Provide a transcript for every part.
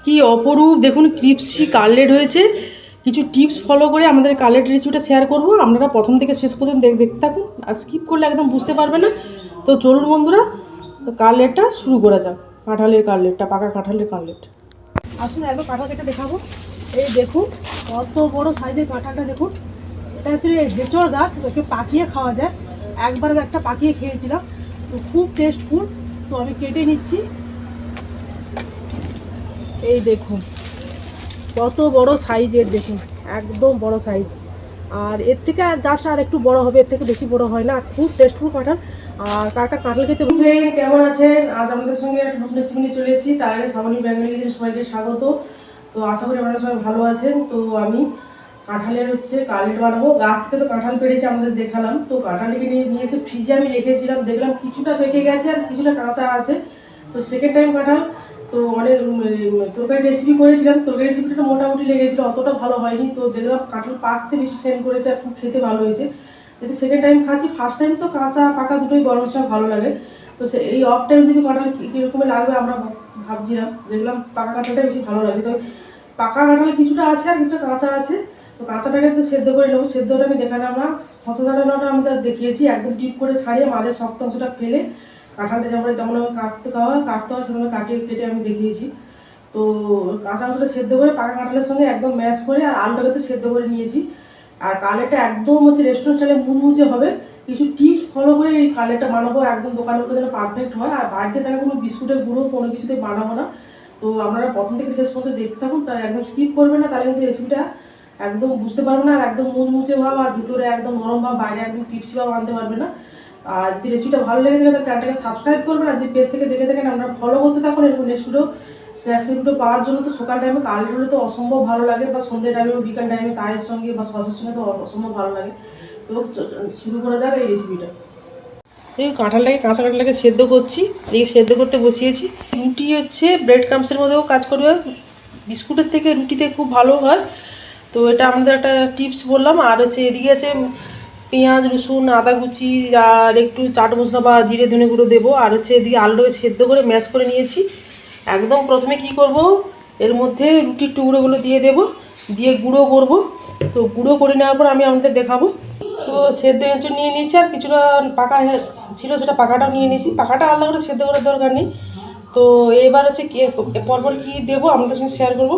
কি অপরূপ দেখুন ক্রিপসি কাটলেট হয়েছে। কিছু টিপস ফলো করে আমাদের কাটলেট রেসিপিটা শেয়ার করব। আপনারা প্রথম থেকে শেষ পর্যন্ত দেখতে থাকুন, আর স্কিপ করলে একদম বুঝতে পারবে না। তো চলুন বন্ধুরা, কাটলেটটা শুরু করা যাক। কাঁঠালের কাটলেটটা, পাকা কাঁঠালের কাটলেট। আসুন একদম কাঁঠাল কেটে দেখাবো। এই দেখুন কত বড় সাইজের কাঁঠালটা দেখুন। এটা হচ্ছে হেঁচড় গাছ, ওকে পাকিয়ে খাওয়া যায়। একবার একটা পাকিয়ে খেয়েছিলাম, তো খুব টেস্টফুল। তো আমি কেটে নিচ্ছি। এই দেখুন কত বড় সাইজের, দেখুন একদম বড় সাইজ। আর এর থেকে আর জাস্ট আর একটু বড় হবে, এর থেকে বেশি বড় হয় না। আর খুব টেস্টফুল কাঁঠাল। আর কাঁঠাল খেতে কেমন আছেন? আজ আমাদের সঙ্গে একটা নতুন রেসিপি নিয়ে চলে এসেছি। তার আগে সাবনী বেঙ্গলি সবাইকে স্বাগত। তো আশা করি আপনারা সবাই ভালো আছেন। তো আমি কাঁঠালের কাটলেট বানাবো। গাছ থেকে তো কাঁঠাল পেড়েছে, আমাদের দেখালাম। তো কাঁঠালটিকে নিয়ে এসে ফ্রিজে আমি রেখেছিলাম, দেখলাম কিছুটা পেকে গেছে আর কিছুটা কাঁচা আছে। তো সেকেন্ড টাইম কাঁঠাল, তো অনেক তরকারি রেসিপি করেছিলাম, তরকারি রেসিপিটা মোটামুটি লেগেছিলো, অতটা ভালো হয়নি। তো দেখলাম কাঁঠাল পাকতে বেশি সেন্ড করেছে আর খুব খেতে ভালো হয়েছে। যেহেতু সেকেন্ড টাইম খাচ্ছি, ফার্স্ট টাইম তো কাঁচা পাকা দুটোই গরমের সময় ভালো লাগে। তো এই অফ টাইম যদি কাঁঠাল কীরকমই লাগবে আমরা ভাবছিলাম, দেখলাম পাকা কাঁঠালটা বেশি ভালো লাগে। তো পাকা কাঁঠালে কিছুটা আছে আর কিছুটা কাঁচা আছে। তো কাঁচাটাকে তো সেদ্ধ করে নেবো। সেদ্ধটা আমি দেখালাম না, খসা ছাড়ানোটা আমি তার দেখিয়েছি। একদম টিপ করে ছাড়িয়ে মাঝে শক্ত অংশটা ফেলে কাঁঠালটা যেমন আমি কাটতে হয় সেভাবে কেটে আমি দেখিয়েছি। তো কাঁচা অংশটা সেদ্ধ করে পাকা কাঁঠালের সঙ্গে একদম ম্যাশ করে আর আলুটাকে তো সেদ্ধ করে নিয়েছি। আর কাটলেটটা একদম রেস্টুরেন্ট স্টাইলে মুচমুচে হবে। কিছু টিপস ফলো করে এই কাটলেটটা বানাবো, একদম দোকানের মতো যেন পারফেক্ট হয়। আর বাড়িতে থাকা কোনো বিস্কুটের গুঁড়ো কোনো কিছুতে বানাবো না। তো আপনারা প্রথম থেকে শেষ পর্যন্ত দেখতে থাকুন, তাই একদম স্কিপ করবেন না, তাহলে কিন্তু রেসিপিটা একদম বুঝতে পারবে না। আর একদম মুচমুচে ভাব আর ভিতরে একদম নরম ভাব, বাইরে একদম ক্রিপসি ভাব আনতে পারবে না। আর যদি রেসিপিটা ভালো লেগে থাকে তাহলে চ্যানেলটাকে সাবস্ক্রাইব করবেন। আর যদি পেজ থেকে দেখে থাকেন আপনারা ফলো করতে থাকুন। এরকম নেক্সট ভিডিও স্ন্যাক্স ভিডিও পাওয়ার জন্য। তো সকাল টাইমে কাটলেট হলে তো অসম্ভব ভালো লাগে, বা সন্ধ্যে টাইমে বিকাল টাইমে চায়ের সঙ্গে বা সসের সঙ্গে তো অসম্ভব ভালো লাগে। তো শুরু করা যাক এই রেসিপিটা। এই কাঁঠালটাকে, কাঁচা কাঁঠালটাকে সেদ্ধ করছি, এই সেদ্ধ করতে বসিয়েছি। রুটি ব্রেড ক্রামসের মধ্যেও কাজ করবে, বিস্কুটের থেকে রুটিতে খুব ভালো হয়। তো এটা আমাদের একটা টিপস বললাম। আর এদিকে আছে পেঁয়াজ, রসুন, আদা কুচি আর একটু চাট মশলা বা জিরে ধনে গুঁড়ো দেবো। আর এদিকে আলুটাকে সেদ্ধ করে ম্যাশ করে নিয়েছি। একদম প্রথমে কি করব, এর মধ্যে রুটির টুকরোগুলো দিয়ে দেব, দিয়ে গুঁড়ো করব। তো গুঁড়ো করে নেওয়ার পর আমি আপনাদের দেখাবো। তো সেদ্ধ এঁচড় নিয়ে নিয়েছি, আর কিছুটা পাকা ছিল সেটা পাকাটাও নিয়ে নিয়েছি। পাকাটা আলাদা করে সেদ্ধ করার দরকার নেই। তো এবার পরপর কী দেবো আপনাদের সঙ্গে শেয়ার করব।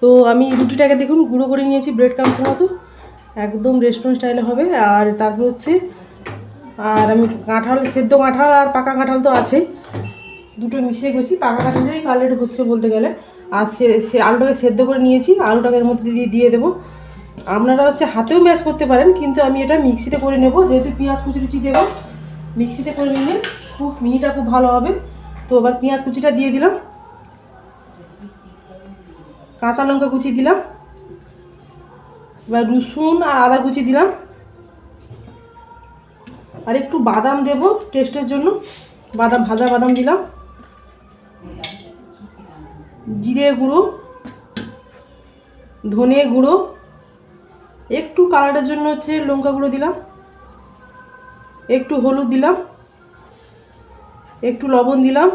তো আমি রুটিটাকে দেখুন গুঁড়ো করে নিয়েছি ব্রেড ক্রামসের মতো, একদম রেস্টুরেন্ট স্টাইলে হবে। আর তারপর আর আমি সেদ্ধ কাঁঠাল আর পাকা কাঁঠাল তো আছেই, দুটো মিশিয়ে গেছি। পাকা কাঁঠালেরই কাটলেট হচ্ছে বলতে গেলে। আর সে আলুটাকে সেদ্ধ করে নিয়েছি, আলুটাকে এর মধ্যে দিয়ে দেবো। আপনারা হাতেও ম্যাশ করতে পারেন, কিন্তু আমি এটা মিক্সিতে করে নেব। যেহেতু পেঁয়াজ কুচি দেবো, মিক্সিতে করে নিলে মিহিটা খুব ভালো হবে। তো এবার পেঁয়াজ কুচিটা দিয়ে দিলাম, কাঁচা লঙ্কা কুচি দিলাম, এবার রসুন আর আদা কুচি দিলাম। আর একটু বাদাম দেব টেস্টের জন্য, ভাজা বাদাম দিলাম, জিরে গুঁড়ো, ধনে গুঁড়ো, একটু কালারের জন্য লঙ্কা গুঁড়ো দিলাম, একটু হলুদ দিলাম, একটু লবণ দিলাম।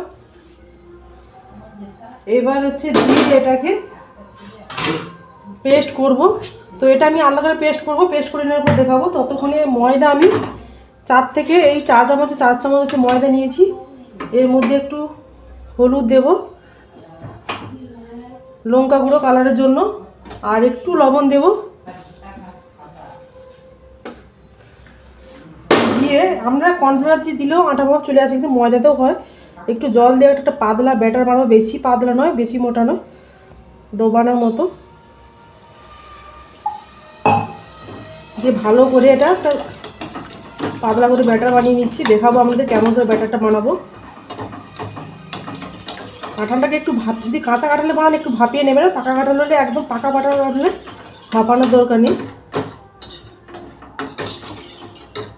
এবার দিয়ে এটাকে পেস্ট করব। তো এটা আমি আলাদা করে পেস্ট করব, পেস্ট করে নেওয়ার পর দেখাবো। ততক্ষণে ময়দা আমি 4 চামচ ময়দা নিয়েছি। এর মধ্যে একটু হলুদ দেব, লঙ্কা গুঁড়ো কালারের জন্য, আর একটু লবণ দেব। দিয়ে আমরা কর্নফ্লাওয়ার দিয়ে দিলেও আটা ভাব চলে আসে, কিন্তু ময়দাতেও হয়। একটু জল দিয়ে একটা পাতলা ব্যাটার বানাবো, বেশি পাতলা নয় বেশি মোটা নয়, ডোবানোর মতো। দিয়ে ভালো করে এটা পাতলা করে ব্যাটার বানিয়ে নিচ্ছি। দেখাবো আমাদের কেমন করে ব্যাটারটা বানাবো। কাঁঠালটাকে একটু যদি কাঁচা কাঁঠালে বানালে একটু ভাপিয়ে নেবে না, পাকা কাঁঠাল হলে একদম পাকা বাটার বানালে ভাপানোর দরকার নেই।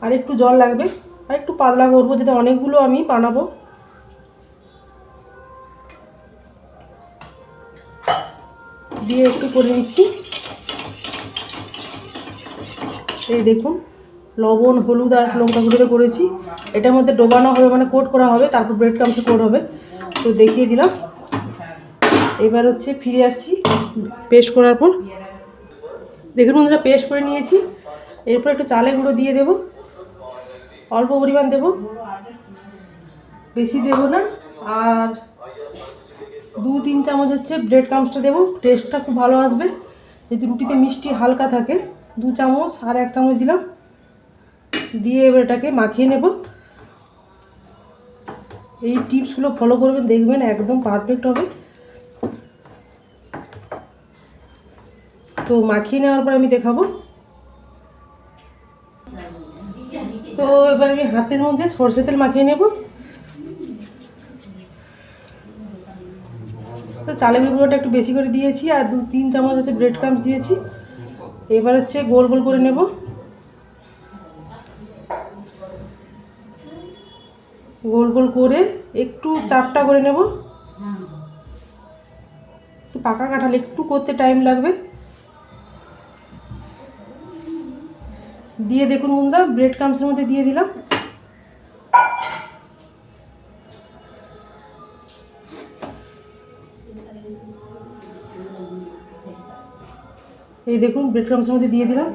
আর একটু জল লাগবে, আর একটু পাতলা করবো, যাতে অনেকগুলো আমি বানাবো। দিয়ে একটু করে নিচ্ছি। এই দেখুন লবণ, হলুদ আর লঙ্কা গুঁড়োতে করেছি। এটার মধ্যে ডোবানো হবে, কোট করা হবে, তারপর ব্রেড ক্রামসে কোট হবে। তো দেখিয়ে দিলাম। এবার হচ্ছে ফিরে আসছি পেস্ট করার পর। দেখুন বন্ধুরা, পেস্ট করে নিয়েছি। এরপর একটু চালের গুঁড়ো দিয়ে দেব, অল্প পরিমাণ দেব, বেশি দেব না। আর 2-3 চামচ হচ্ছে ব্রেড ক্রাম্বসটা দেবো, টেস্টটা খুব ভালো আসবে। যদি রুটিতে মিষ্টি হালকা থাকে 2 চামচ আর 1 চামচ দিলাম, দিয়ে এবার এটাকে মাখিয়ে নেব। এই টিপসগুলো ফলো করবেন, দেখবেন একদম পারফেক্ট হবে। তো মাখিয়ে নেওয়ার পর আমি দেখাবো। তো এবার আমি হাতের মধ্যে সরষে তেল মাখিয়ে নেব। তো চালের গুঁড়োটা একটু বেশি করে দিয়েছি, আর 2-3 চামচ হচ্ছে ব্রেড ক্রাম্বস দিয়েছি। এবার হচ্ছে গোল গোল করে নেব, গোল গোল করে একটু চাপটা করে নেব। তো পাকা কাঁঠাল একটু করতে টাইম লাগবে। দিয়ে দেখুন বন্ধুরা, ব্রেড ক্রাম্বসের মধ্যে দিয়ে দিলাম। এই দেখুন ব্রেড ক্রাম্বসের মধ্যে দিয়ে দিলাম।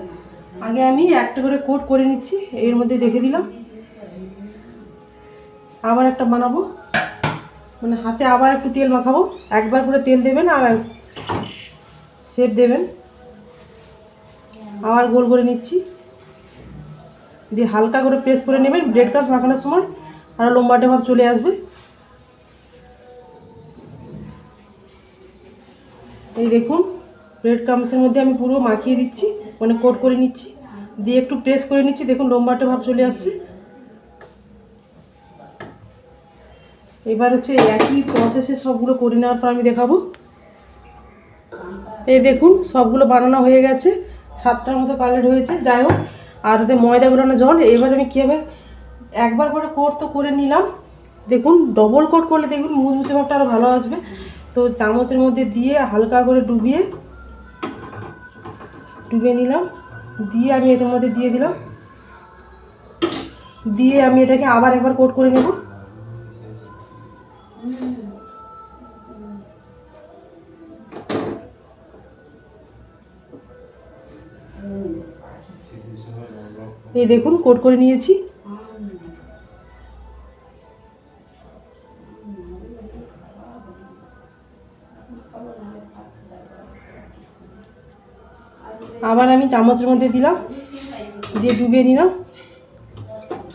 আগে আমি একটা করে কোট করে নিচ্ছি, এর মধ্যে রেখে দিলাম। আবার একটা বানাবো, মানে হাতে আবার একটু তেল মাখাবো। একবার করে তেল দেবেন আর শেপ দেবেন। আবার গোল করে নিচ্ছি, দিয়ে হালকা করে প্রেস করে নেবেন। ব্রেড ক্রাম্বস মাখানোর সময় আরও লম্বাটে ভাব চলে আসবে। এই দেখুন ব্রেড ক্রাম্বসের মধ্যে আমি পুরো মাখিয়ে দিচ্ছি, মানে কোট করে নিচ্ছি, দিয়ে একটু প্রেস করে নিচ্ছি। দেখুন লম্বাটে ভাব চলে আসছে। এবার হচ্ছে একই প্রসেসে সবগুলো করে নেওয়ার পর আমি দেখাবো। এই দেখুন সবগুলো বানানো হয়ে গেছে, 7টার মতো কালার হয়েছে। যাই হোক, আর ওদের ময়দা গুলানো জল। এবার আমি কীভাবে একবার করে কোট তো করে নিলাম। দেখুন ডবল কোট করলে দেখুন মুচমুচে ভাবটা আরও ভালো আসবে। তো চামচের মধ্যে দিয়ে হালকা করে ডুবিয়ে নিলাম, দিয়ে আমি এর মধ্যে দিয়ে দিলাম, দিয়ে আমি এটাকে আবার একবার কোট করে নেব। এই দেখুন কোট করে নিয়েছি। আবার আমি চামচের মধ্যে দিলাম, দিয়ে ডুবিয়ে নিলাম।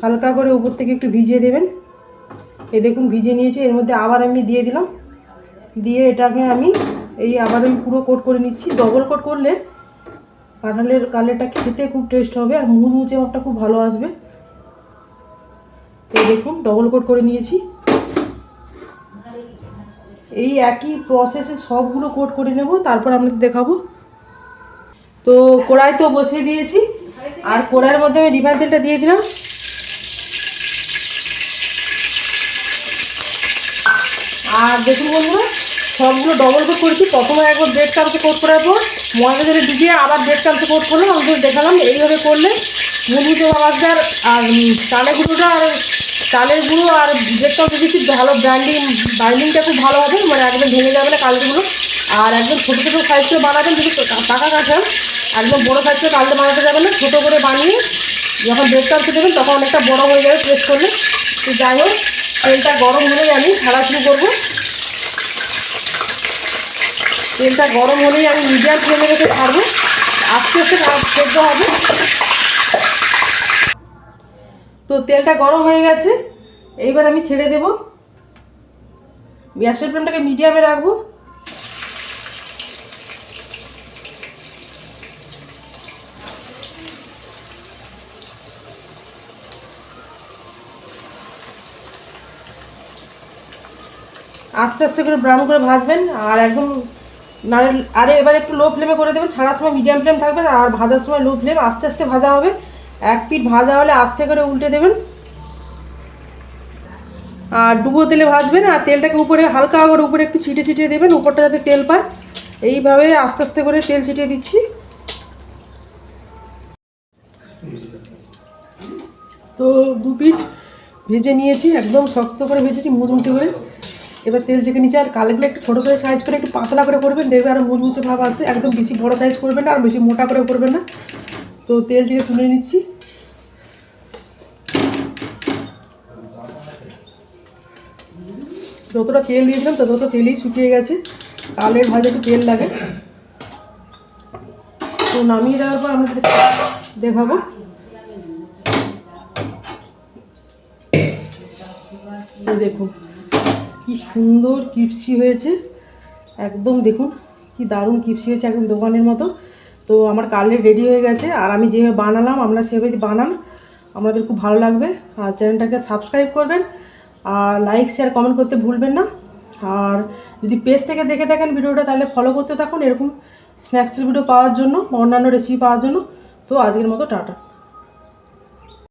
হালকা করে উপর থেকে একটু ভিজিয়ে দেবেন। এই দেখুন ভিজিয়ে নিয়েছি, এর মধ্যে আবার আমি দিয়ে দিলাম, দিয়ে এটাকে আমি আবার আমি পুরো কোট করে নিচ্ছি। ডবল কোট করলে কাঁঠালের কালারটা খেতে খুব টেস্ট হবে, আর মুচমুচে ভাবটা খুব ভালো আসবে। এই দেখুন ডবল কোট করে নিয়েছি। এই একই প্রসেসে সবগুলো কোট করে নেব, তারপর আপনাদের দেখাবো। তো কড়াই তো বসিয়ে দিয়েছি, আর কড়াইয়ের মধ্যে আমি রিফাইন তেলটা দিয়ে দিলাম। আর দেখুন বন্ধুরা, সবগুলো ডবল কোট করেছি। প্রথমে একবার ব্রেড ক্রাম্বসে কোট করার পর ময়দা জলে ডুবিয়ে আবার ব্রেড ক্রাম্বসে কোট করলাম। আমি দেখালাম এইভাবে করলে মুচমুচে ভাব আসবে। আর চালের গুঁড়োটা আর চালের গুঁড়ো আর ব্রেড ক্রাম্বসে দিচ্ছি, ভালো বাইন্ডিংটা খুব ভালো হবে, মানে একদম ভেঙে যাবে না কালগুলো। আর একদম ছোটো ছোটো সাইজ করে বানাবেন, যদি পাকা কাঁঠাল একদম বড়ো সাইজ করে কালটা বানাতে যাবেন না। ছোটো করে বানিয়ে যখন ব্রেড ক্রাম্বসে দেবেন তখন অনেকটা বড়ো হয়ে যাবে প্রেস করলে। তো যাই হোক, তেলটা গরম হলেই আমি ছাড়া শুরু করবো। তেলটা গরম হলেই আমি মিডিয়াম ফ্লেমে রেখে ছাড়বো, আস্তে আস্তে সেদ্ধ হবে। তো তেলটা গরম হয়ে গেছে, এইবার আমি ছেড়ে দেব। গ্যাসের ফ্লেমটাকে মিডিয়ামে রাখবো। আস্তে আস্তে করে ব্রাউন করে ভাজবেন, আর একদম নাড়ে। আরে এবার একটু লো ফ্লেমে করে দেবেন, ছাড়ার সময় মিডিয়াম ফ্লেম থাকবে, আর ভাজার সময় লো ফ্লেম। আস্তে আস্তে ভাজা হবে, এক পিঠ ভাজা হলে আস্তে করে উল্টে দেবেন। আর ডুবো তেলে ভাজবেন, আর তেলটাকে উপরে হালকা করে উপরে একটু ছিটিয়ে দেবেন, উপরটা যাতে তেল পায়। এইভাবে আস্তে আস্তে করে তেল ছিটিয়ে দিচ্ছি। তো 2 পিঠ ভেজে নিয়েছি, একদম শক্ত করে ভেজেছি, মুচমুচে করে। এবার তেল ঝেঁকে নিচে, আর কালেগুলো একটু ছোটো করে সাইজ করে একটু পাতলা করে করবেন, দেখবে আরও মুচমুচে ভাব আসবে। একদম বেশি বড় সাইজ করবেন না আর বেশি মোটা করে করবেন না। তো তেল ঝেঁকে তুলে নিচ্ছি। যতটা তেল দিয়েছিলাম ততটা তেলই শুকিয়ে গেছে। কালের ভাজা একটু তেল লাগে। তো নামিয়ে দেওয়ার পর আমরা দেখাবো। দেখুন কি সুন্দর ক্রিপসি হয়েছে, একদম দেখুন কি দারুণ ক্রিপসি হয়েছে, একদম দোকানের মতো। তো আমার কালের রেডি হয়ে গেছে, আর আমি যেভাবে বানালাম আপনারা সেভাবে বানান, আমাদের খুব ভালো লাগবে। আর চ্যানেলটাকে সাবস্ক্রাইব করবেন, আর লাইক শেয়ার কমেন্ট করতে ভুলবেন না। আর যদি পেজ থেকে দেখে থাকেন ভিডিওটা তাহলে ফলো করতে থাকুন এরকম স্ন্যাক্সের ভিডিও পাওয়ার জন্য, অন্যান্য রেসিপি পাওয়ার জন্য। তো আজকের মতো টাটা।